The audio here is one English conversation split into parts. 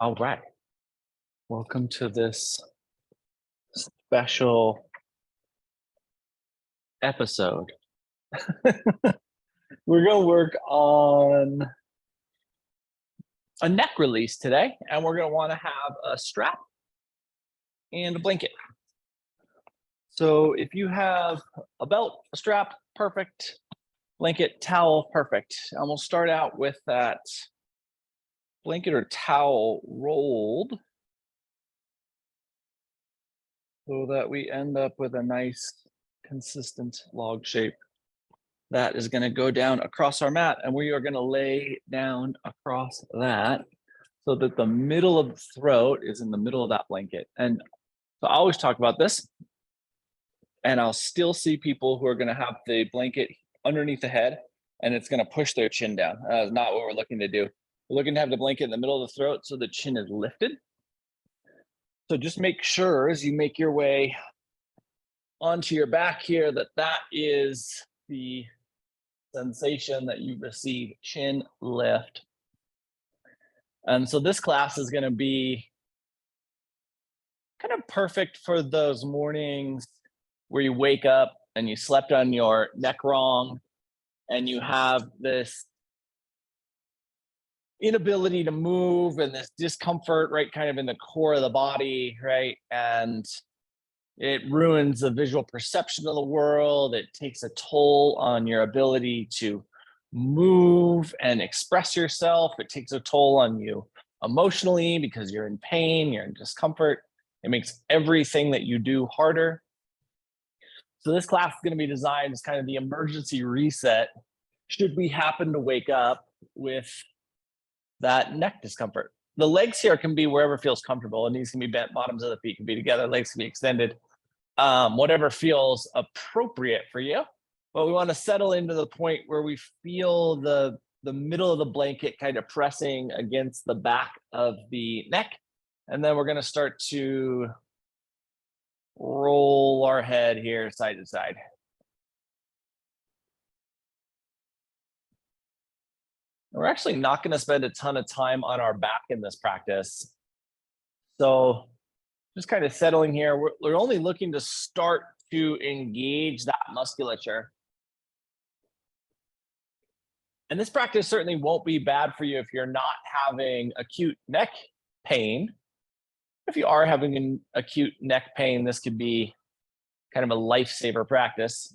All right. Welcome to this special episode. We're going to work on a neck release today, and we're going to want to have a strap and a blanket. So if you have a belt, a strap, perfect. Blanket, towel, perfect. And we'll start out with that blanket or towel rolled so that we end up with a nice consistent log shape that is going to go down across our mat, and we are going to lay down across that so that the middle of the throat is in the middle of that blanket. And so I always talk about this, and I'll still see people who are going to have the blanket underneath the head and it's going to push their chin down. That's not what we're looking to do. We're looking to have the blanket in the middle of the throat so the chin is lifted. So just make sure as you make your way onto your back here that that is the sensation that you receive, chin lift. And so this class is going to be kind of perfect for those mornings where you wake up and you slept on your neck wrong and you have this inability to move and this discomfort, right, kind of in the core of the body, right? And it ruins the visual perception of the world. It takes a toll on your ability to move and express yourself. It takes a toll on you emotionally because you're in pain, you're in discomfort. It makes everything that you do harder. So this class is going to be designed as kind of the emergency reset should we happen to wake up with that neck discomfort. The legs here can be wherever feels comfortable, and these can be bent, bottoms of the feet can be together, legs can be extended, whatever feels appropriate for you. But we want to settle into the point where we feel the middle of the blanket kind of pressing against the back of the neck. And then we're going to start to roll our head here side to side. We're actually not going to spend a ton of time on our back in this practice. So just kind of settling here. We're only looking to start to engage that musculature. And this practice certainly won't be bad for you if you're not having acute neck pain. If you are having an acute neck pain, this could be kind of a lifesaver practice.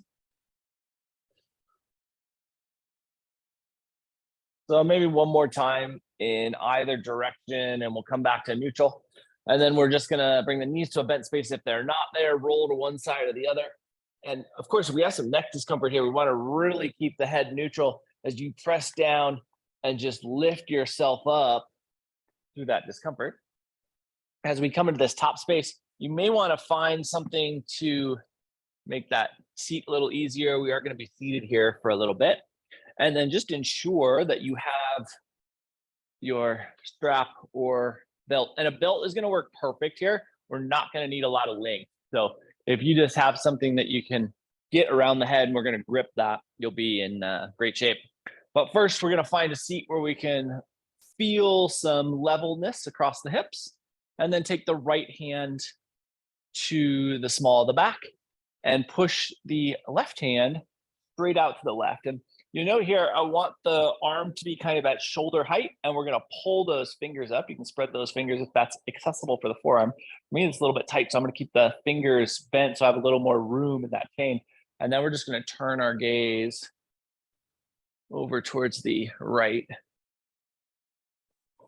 So maybe one more time in either direction, and we'll come back to neutral. And then we're just gonna bring the knees to a bent space. If they're not there, roll to one side or the other. And of course, if we have some neck discomfort here, we wanna really keep the head neutral as you press down and just lift yourself up through that discomfort. As we come into this top space, you may wanna find something to make that seat a little easier. We are gonna be seated here for a little bit. And then just ensure that you have your strap or belt. And a belt is going to work perfect here. We're not going to need a lot of length. So if you just have something that you can get around the head and we're going to grip that, you'll be in great shape. But first, we're going to find a seat where we can feel some levelness across the hips, and then take the right hand to the small of the back and push the left hand straight out to the left. And you know here, I want the arm to be kind of at shoulder height, and we're going to pull those fingers up. You can spread those fingers if that's accessible for the forearm. For me, it's a little bit tight, so I'm going to keep the fingers bent so I have a little more room in that chain. And then we're just going to turn our gaze over towards the right.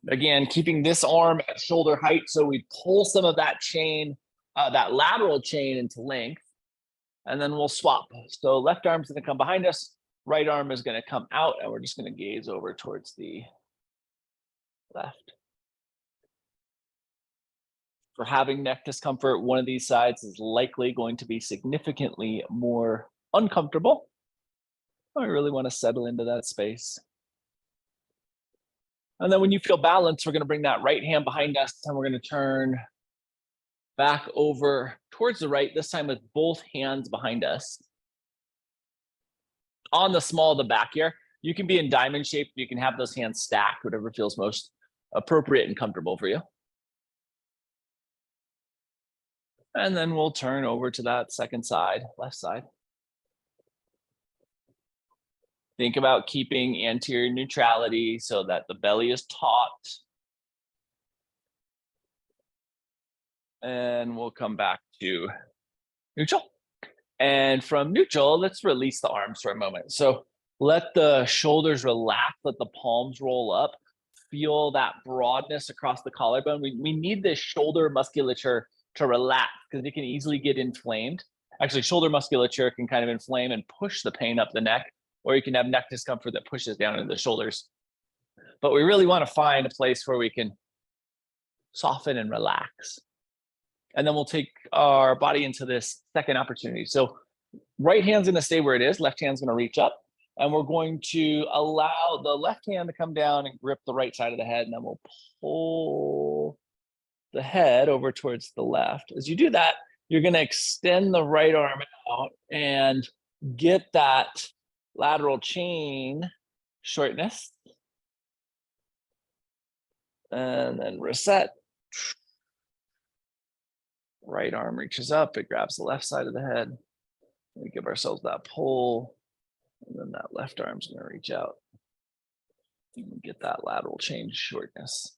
Again, keeping this arm at shoulder height so we pull some of that chain, that lateral chain into length, and then we'll swap. So left arm's going to come behind us. Right arm is going to come out, and we're just going to gaze over towards the left. For having neck discomfort, one of these sides is likely going to be significantly more uncomfortable. I really want to settle into that space. And then when you feel balanced, we're going to bring that right hand behind us, and we're going to turn back over towards the right, this time with both hands behind us. On the small of the back here, you can be in diamond shape. You can have those hands stacked, whatever feels most appropriate and comfortable for you. And then we'll turn over to that second side, left side. Think about keeping anterior neutrality so that the belly is taut. And we'll come back to neutral. And from neutral, let's release the arms for a moment. So let the shoulders relax, let the palms roll up. Feel that broadness across the collarbone. We need this shoulder musculature to relax because it can easily get inflamed. Actually, shoulder musculature can kind of inflame and push the pain up the neck, or you can have neck discomfort that pushes down into the shoulders. But we really want to find a place where we can soften and relax. And then we'll take our body into this second opportunity. So right hand's gonna stay where it is, left hand's gonna reach up, and we're going to allow the left hand to come down and grip the right side of the head, and then we'll pull the head over towards the left. As you do that, you're gonna extend the right arm out and get that lateral chain shortness. And then reset. Right arm reaches up, it grabs the left side of the head. We give ourselves that pull, and then that left arm's gonna reach out. And get that lateral chain shortness.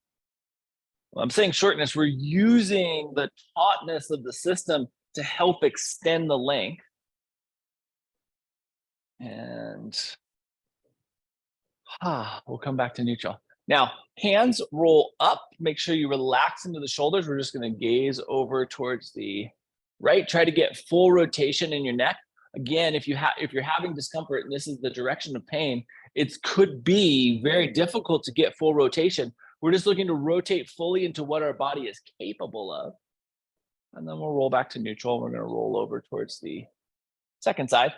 Well, I'm saying shortness, we're using the tautness of the system to help extend the length. And we'll come back to neutral. Now, hands roll up. Make sure you relax into the shoulders. We're just going to gaze over towards the right. Try to get full rotation in your neck. Again, if you're having discomfort and this is the direction of pain, it could be very difficult to get full rotation. We're just looking to rotate fully into what our body is capable of. And then we'll roll back to neutral. We're going to roll over towards the second side.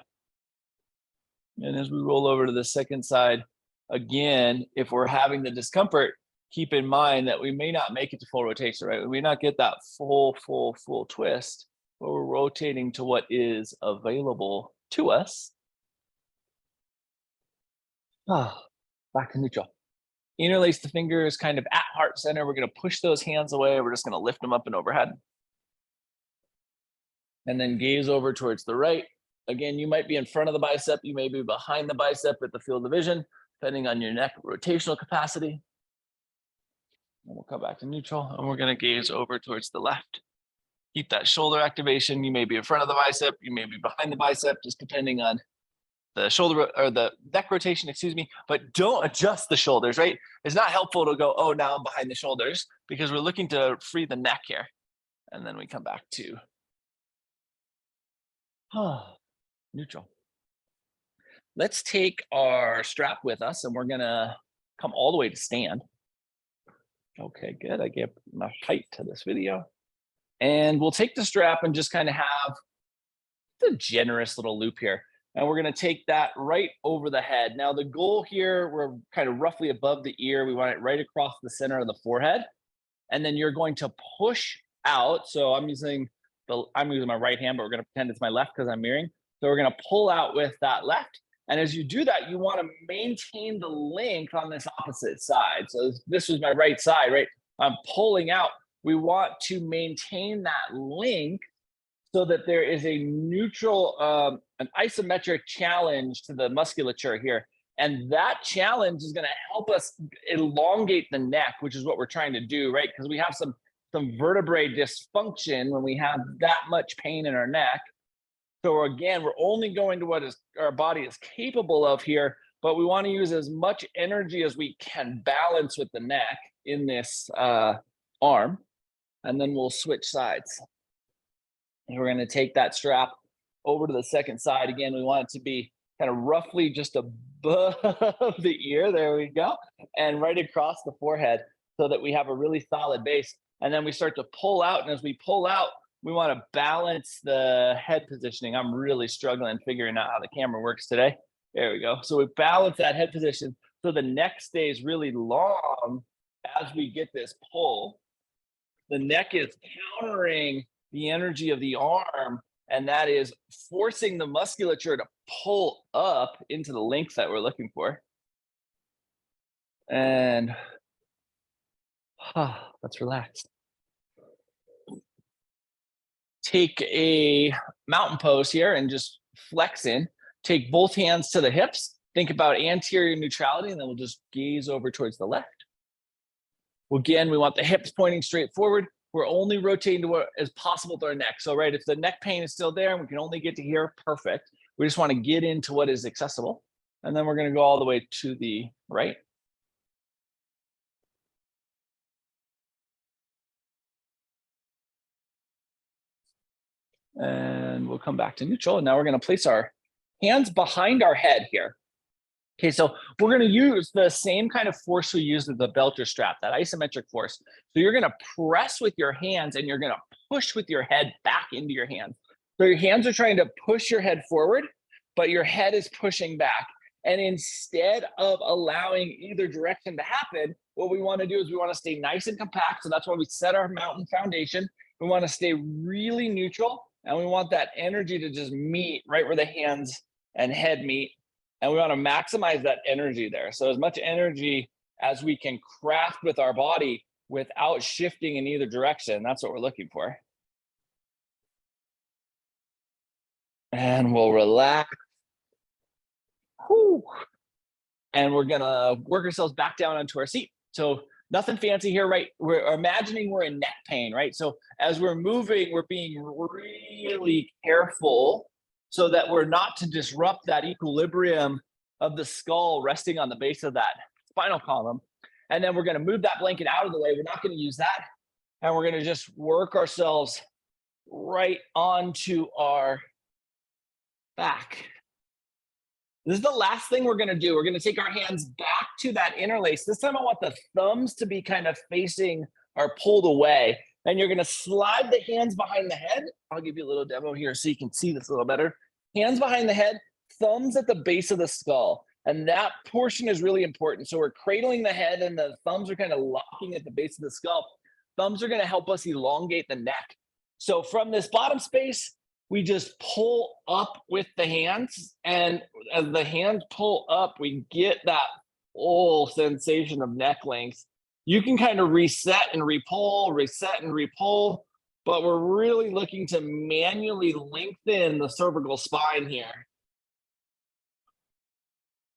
And as we roll over to the second side, again, if we're having the discomfort, keep in mind that we may not make it to full rotation, right? We may not get that full twist, but we're rotating to what is available to us. Back to neutral. Interlace the fingers kind of at heart center. We're going to push those hands away. We're just going to lift them up and overhead. And then gaze over towards the right. Again, you might be in front of the bicep. You may be behind the bicep at the field of vision, depending on your neck rotational capacity. And we'll come back to neutral, and we're going to gaze over towards the left. Keep that shoulder activation. You may be in front of the bicep. You may be behind the bicep, just depending on the shoulder or the neck rotation, excuse me, but don't adjust the shoulders, right? It's not helpful to go, oh, now I'm behind the shoulders, because we're looking to free the neck here. And then we come back to neutral. Let's take our strap with us, and we're gonna come all the way to stand. Okay, good. I gave enough height to this video. And we'll take the strap and just kind of have a generous little loop here. And we're going to take that right over the head. Now, the goal here, we're kind of roughly above the ear. We want it right across the center of the forehead. And then you're going to push out. So I'm using my right hand, but we're going to pretend it's my left because I'm mirroring. So we're going to pull out with that left. And as you do that, you want to maintain the length on this opposite side. So this was my right side, right? I'm pulling out. We want to maintain that length so that there is a neutral, an isometric challenge to the musculature here. And that challenge is going to help us elongate the neck, which is what we're trying to do, right? Because we have some vertebrae dysfunction when we have that much pain in our neck. So again, we're only going to what our body is capable of here, but we want to use as much energy as we can balance with the neck in this arm. And then we'll switch sides. And we're going to take that strap over to the second side. Again, we want it to be kind of roughly just above the ear. There we go. And right across the forehead so that we have a really solid base. And then we start to pull out. And as we pull out, we want to balance the head positioning. I'm really struggling figuring out how the camera works today. There we go. So we balance that head position so the neck stays really long as we get this pull. The neck is countering the energy of the arm, and that is forcing the musculature to pull up into the length that we're looking for. And Let's relax. Take a mountain pose here and just flex in. Take both hands to the hips. Think about anterior neutrality, and then we'll just gaze over towards the left. Well, again, we want the hips pointing straight forward. We're only rotating to what is possible to our neck. So, right, if the neck pain is still there and we can only get to here, perfect. We just want to get into what is accessible. And then we're going to go all the way to the right. And we'll come back to neutral. And now we're going to place our hands behind our head here. Okay, so we're going to use the same kind of force we used with the belt or strap, that isometric force. So you're going to press with your hands and you're going to push with your head back into your hands. So your hands are trying to push your head forward, but your head is pushing back. And instead of allowing either direction to happen, what we want to do is we want to stay nice and compact. So that's why we set our mountain foundation. We want to stay really neutral, and we want that energy to just meet right where the hands and head meet. And we want to maximize that energy there. So as much energy as we can craft with our body without shifting in either direction. That's what we're looking for. And we'll relax. Whew. And we're gonna work ourselves back down onto our seat. So nothing fancy here, right? We're imagining we're in neck pain, right? So as we're moving, we're being really careful so that we're not to disrupt that equilibrium of the skull resting on the base of that spinal column. And then we're going to move that blanket out of the way. We're not going to use that. And we're going to just work ourselves right onto our back. This is the last thing we're going to do. We're going to take our hands back to that interlace. This time I want the thumbs to be kind of facing or pulled away. And you're going to slide the hands behind the head. I'll give you a little demo here so you can see this a little better. Hands behind the head, thumbs at the base of the skull. And that portion is really important. So we're cradling the head and the thumbs are kind of locking at the base of the skull. Thumbs are going to help us elongate the neck. So from this bottom space, we just pull up with the hands. And as the hands pull up, we get that full sensation of neck length. You can kind of reset and repull, but we're really looking to manually lengthen the cervical spine here.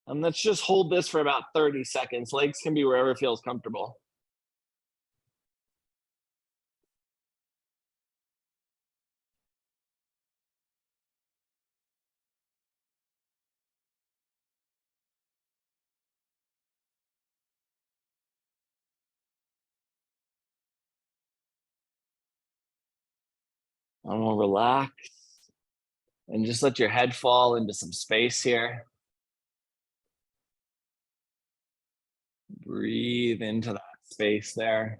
And let's just hold this for about 30 seconds. Legs can be wherever feels comfortable. And we'll relax and just let your head fall into some space here. Breathe into that space there.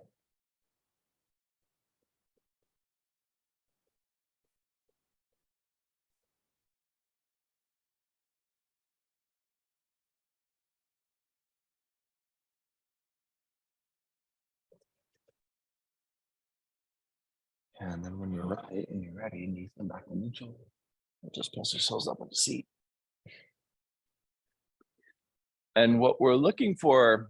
And then when you're right and you're ready, knees come back to neutral. We'll just press ourselves up on the seat. And what we're looking for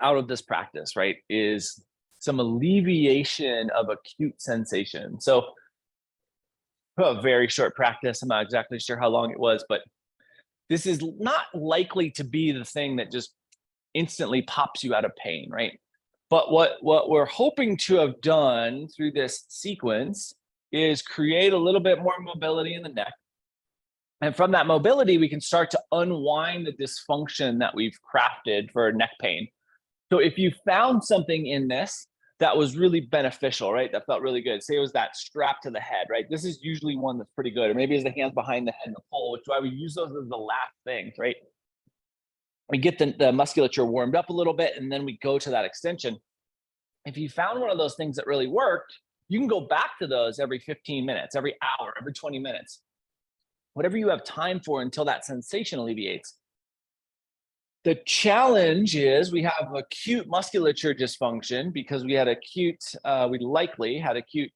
out of this practice, right, is some alleviation of acute sensation. So a very short practice. I'm not exactly sure how long it was, but this is not likely to be the thing that just instantly pops you out of pain, right? But what we're hoping to have done through this sequence is create a little bit more mobility in the neck. And from that mobility, we can start to unwind the dysfunction that we've crafted for neck pain. So if you found something in this that was really beneficial, right? That felt really good. Say it was that strap to the head, right? This is usually one that's pretty good. Or maybe it's the hands behind the head and the pole, which is why we use those as the last things, right? We get the musculature warmed up a little bit, and then we go to that extension. If you found one of those things that really worked, you can go back to those every 15 minutes, every hour, every 20 minutes, whatever you have time for until that sensation alleviates. The challenge is we have acute musculature dysfunction because we likely had acute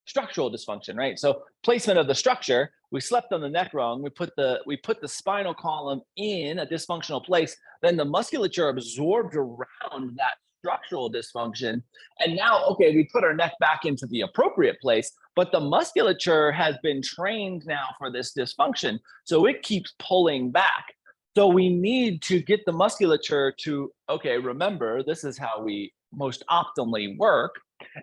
structural dysfunction, right? So placement of the structure, we slept on the neck rung, we put the spinal column in a dysfunctional place, then the musculature absorbed around that structural dysfunction. And now, okay, we put our neck back into the appropriate place, but the musculature has been trained now for this dysfunction. So it keeps pulling back. So we need to get the musculature to, okay, remember, this is how we most optimally work.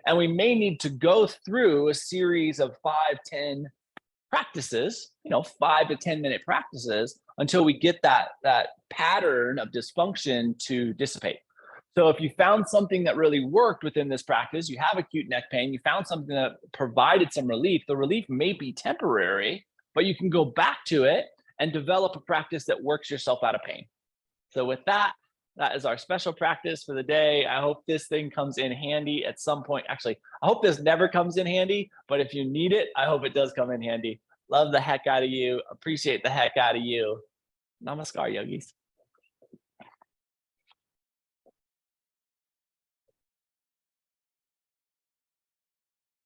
And we may need to go through a series of 5, 10 practices, 5 to 10 minute practices until we get that pattern of dysfunction to dissipate. So if you found something that really worked within this practice, you have acute neck pain, you found something that provided some relief, the relief may be temporary, but you can go back to it and develop a practice that works yourself out of pain. So with that, that is our special practice for the day. I hope this thing comes in handy at some point. Actually, I hope this never comes in handy, but if you need it, I hope it does come in handy. Love the heck out of you. Appreciate the heck out of you. Namaskar, yogis.